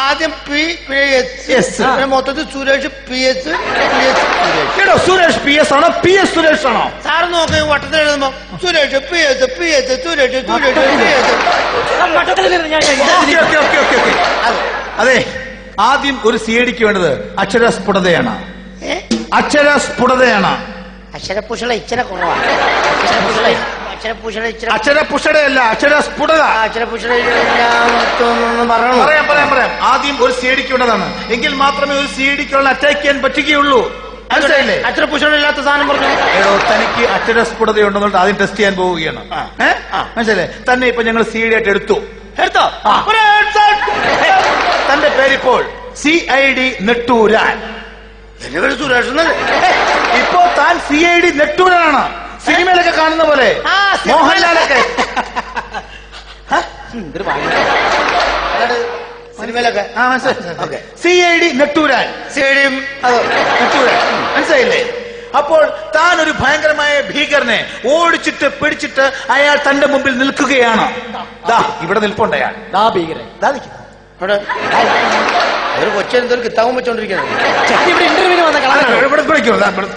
ആദ്യം PS മൊത്തത്തിൽ Suresh PS കേട്ടോ സുരേഷ് PS ആണോ PS സുരേഷ് ആണോ? സാറ് നോക്കി വട്ടത്തിൽ എഴുതുമ്പോ സുരേഷ് PS സുരേഷ് അതെ ആദ്യം ഒരു CIDക്ക് വേണ്ടത് അക്ഷരസ്ഫുടതയാണ്. അക്ഷരസ്ഫുടതയാണ്. അക്ഷരപുഷള ഇച്ചിരി കുറവാണ്. അക്ഷരപുഷടയല്ല അക്ഷരസ്ഫുടത. പറയാം. ആദ്യം ഒരു CIDക്ക് വേണ്ടതാണ്. എങ്കിൽ മാത്രമേ ഒരു CIDക്കുള്ള അറ്റാക്ക് ചെയ്യാൻ പറ്റുകയുള്ളൂ. മനസ്സിലായില്ലേ? അക്ഷരപുഷണില്ലാത്ത സാധനം പറഞ്ഞു. ഏടോ തനിക്ക് അക്ഷരസ്ഫുടതയുണ്ടെന്നുണ്ട് ആദ്യം ടെസ്റ്റ് ചെയ്യാൻ പോവുകയാണ്. മനസ്സിലേ? തന്നെ ഇപ്പൊ ഞങ്ങൾ CID ആയിട്ട് എടുത്തോ? തന്റെ പേരിപ്പോൾ CID നെട്ടൂരാൻ. എന്റെ പേര് സുരേഷ്. ഇപ്പോ താൻ CID നെട്ടൂരാനാണ്. സിനിമയിലൊക്കെ കാണുന്ന പോലെ മോഹൻലാലൊക്കെ സിനിമയിലൊക്കെ CID നെട്ടൂരാൻ. മനസ്സിലായില്ലേ? അപ്പോൾ താൻ ഒരു ഭയങ്കരമായ ഭീകരനെ ഓടിച്ചിട്ട് പിടിച്ചിട്ട് അയാൾ തന്റെ മുമ്പിൽ നിൽക്കുകയാണ്. ഇവിടെ നിൽപ്പുണ്ട് അയാൾ. ഭീകരൻ ഒരു കൊച്ചെന്തോ കിത്താവും വെച്ചോണ്ടിരിക്കുന്നത്.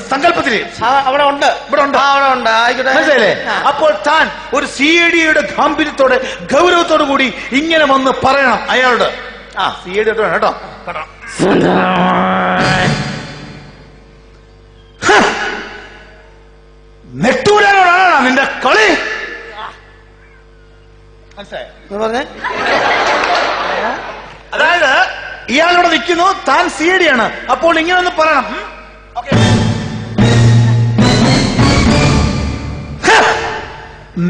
സങ്കല്പത്തില് അവിടെ ഉണ്ട്. ആയിക്കോട്ടെ. മനസ്സിലായില്ലേ? അപ്പോൾ താൻ ഒരു CIDയുടെ ഗാംഭീര്യത്തോടെ ഗൗരവത്തോടു കൂടി ഇങ്ങനെ വന്ന് പറയണം അയാളോട്. CID കേട്ടോ. നെട്ടൂരാനോടാണ് നിന്റെ കളി. പറഞ്ഞേ. അതായത് ഇയാളിവിടെ നിൽക്കുന്നു, താൻ CID ആണ്. അപ്പോൾ ഇങ്ങനെ ഒന്ന് പറയണം.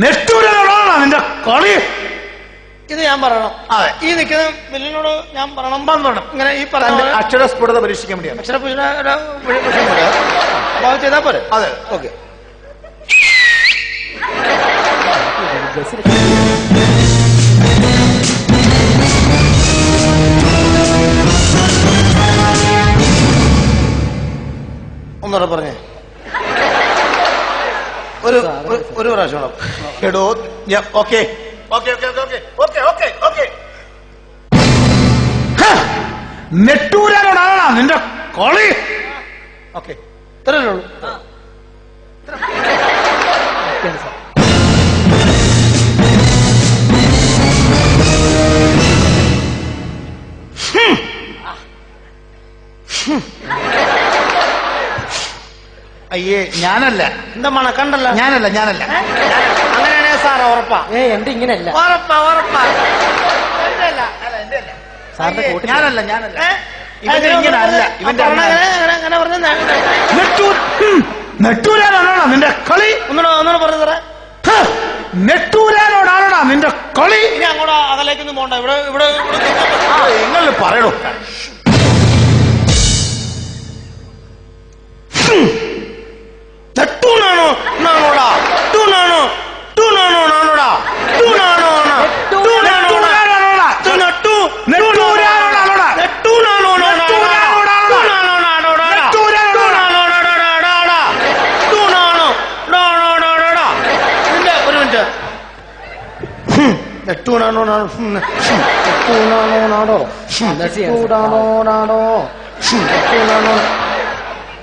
നെട്ടൂരാനോടാണ് നിന്റെ കളി. ഇത് ഞാൻ പറയണം. അതെ. ഈ നിൽക്കുന്ന ബില്ലിനോട് ഞാൻ പറയണം. ഇങ്ങനെ ഈ പറഞ്ഞ അക്ഷരസ്ഫുടത പരീക്ഷിക്കാൻ വേണ്ടിയാണ്. അക്ഷരപുഷണ ചെയ്താൽ പോരെ? അതെ. ഓക്കെ. ഒന്നുകൂടെ പറഞ്ഞേ. ഒരു പ്രാവശ്യം എടോ. ഓക്കെ. നെട്ടൂരാനോടാണ് നിന്റെ കളി. ഓക്കെ. ഇത്രയല്ലേ ഉള്ളൂ. അയ്യേ ഞാനല്ല. എന്താ മണക്കണ്ടല്ലോ. ഞാനല്ല. അങ്ങനെയാണെ സാർ ഉറപ്പാ. എന്റെ ഇങ്ങനെയല്ല. ഉറപ്പാ. ഞാനല്ല. ഇങ്ങനല്ല. ഇവന്റെ അങ്ങനെ പറഞ്ഞ നെട്ടൂരാനോടാണോ നിന്റെ കളി. ഒന്നുകൂടെ പറഞ്ഞു സാറേ. നെട്ടൂരാനോടാണോ നിന്റെ കളി. ഇനി അങ്ങോട്ട് അകലേക്കൊന്നും പോണ്ട. ഇവിടെ നിങ്ങൾ പറയണോ. നെട്ടൂനാണോ നാണോടാ. ടൂനാണോ നാണോടാ.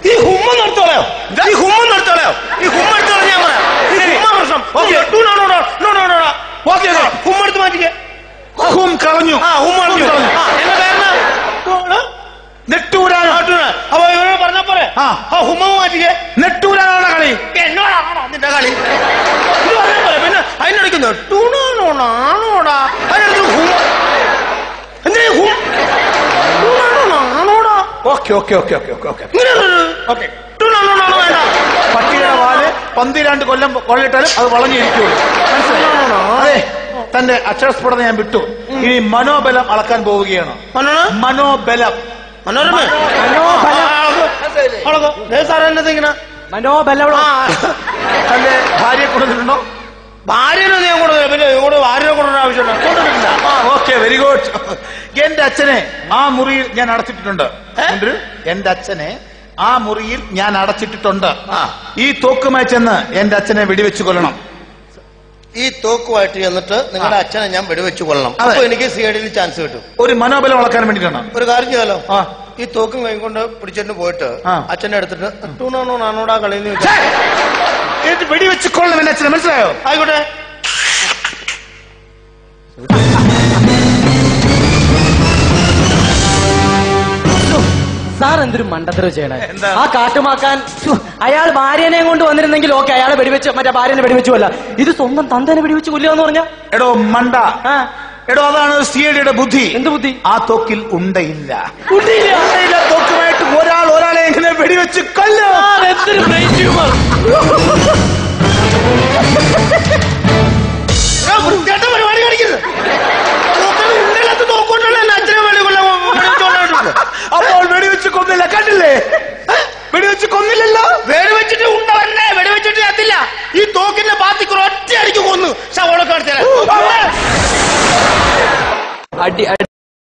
ഈ ഹുമ്മ നിർത്തോളയോ. ഞാൻ പറയാം. ഹുമ്മെടുത്ത് മാറ്റിക്കേ. ഹും കളഞ്ഞു. എന്റെ പേരെന്നാ നെട്ടൂരാനോ. അപ്പൊ ഇവരോട് പറഞ്ഞ പോലെ ഹുമ്മ മാറ്റിക്കേ. നെട്ടൂരാനോടെ കളി. എന്നോടാണോ നിന്റെ കളി? ഇത് പറഞ്ഞ പോലെ പിന്നെ അതിനിടയ്ക്ക് നെട്ടൂണാണോടാ. അതിനടുത്ത് ഹും എന്തേ ഹും ടൂണാണോടാ. ഓക്കെ. വേണ്ട. പട്ടിയുടെ വാല് 12 കൊല്ലം കൊള്ളിട്ടാലും അത് വളഞ്ഞിരിക്കുള്ളൂ. മനസ്സിലായോ? അതെ. തന്റെ അക്ഷരസ്ഫുടത ഞാൻ വിട്ടു. ഇനി മനോബലം അളക്കാൻ പോവുകയാണ്. മനോബലം. മനോബലം. തന്റെ ഭാര്യയെ കൊണ്ടുവന്നിട്ടുണ്ടോ? ഭാര്യനെ ഞാൻ കൊണ്ടുവന്നില്ല. പിന്നെ ഇങ്ങോട്ട് ഭാര്യനെ കൊണ്ടുവരുന്ന ആവശ്യമില്ല. ഓക്കെ. Very good. എന്റെ അച്ഛനെ ആ മുറിയിൽ ഞാൻ അടച്ചിട്ടിട്ടുണ്ട്. എന്റെ അച്ഛനെ ആ മുറിയിൽ ഞാൻ അടച്ചിട്ടിട്ടുണ്ട്. ഈ തോക്കുമായി ചെന്ന് എന്റെ അച്ഛനെ വെടിവെച്ച് കൊല്ലണം. ഈ തോക്കുമായിട്ട് ചെന്നിട്ട് നിങ്ങളുടെ അച്ഛനെ ഞാൻ വെടിവെച്ച് കൊള്ളണം. അപ്പൊ എനിക്ക് CID ചാൻസ് കിട്ടും. ഒരു മനോബലം വളക്കാൻ വേണ്ടിട്ടാണ്. ഒരു കാര്യം ചെയ്യാലോ, ഈ തോക്കും കൈ കൊണ്ട് പിടിച്ചിട്ട് പോയിട്ട് അച്ഛനെ എടുത്തിട്ട് ടൂണാണോ നാണോടാ കളിയിൽ വെടിവെച്ച് കൊള്ളണം എന്റെ അച്ഛനെ, മനസ്സിലായോ? ആയിക്കോട്ടെ. സാർ എന്തൊരു മണ്ടത്തരം ചെയ്യണേ. ആ കാട്ടുമാക്കാൻ അയാൾ ഭാര്യനെ കൊണ്ട് വന്നിരുന്നെങ്കിൽ ഓക്കെ, അയാളെ വെടിവെച്ച് മറ്റേ ഭാര്യനെ വെടിവെച്ചു കൊല്ല. ഇത് സ്വന്തം തന്തേനെ വെടിവെച്ച് കൊല്ലുക എന്ന് പറഞ്ഞ എടോ മണ്ട, എടോ അതാണ് CIDയുടെ ബുദ്ധി. എന്ത് ബുദ്ധി? ആ തോക്കിൽ ഉണ്ടയില്ല. തോക്കുമായിട്ട് ഒരാളെ എങ്ങനെ വെടിവെച്ച് കൊല്ലോ? പരിപാടി കാണിക്കരുത്.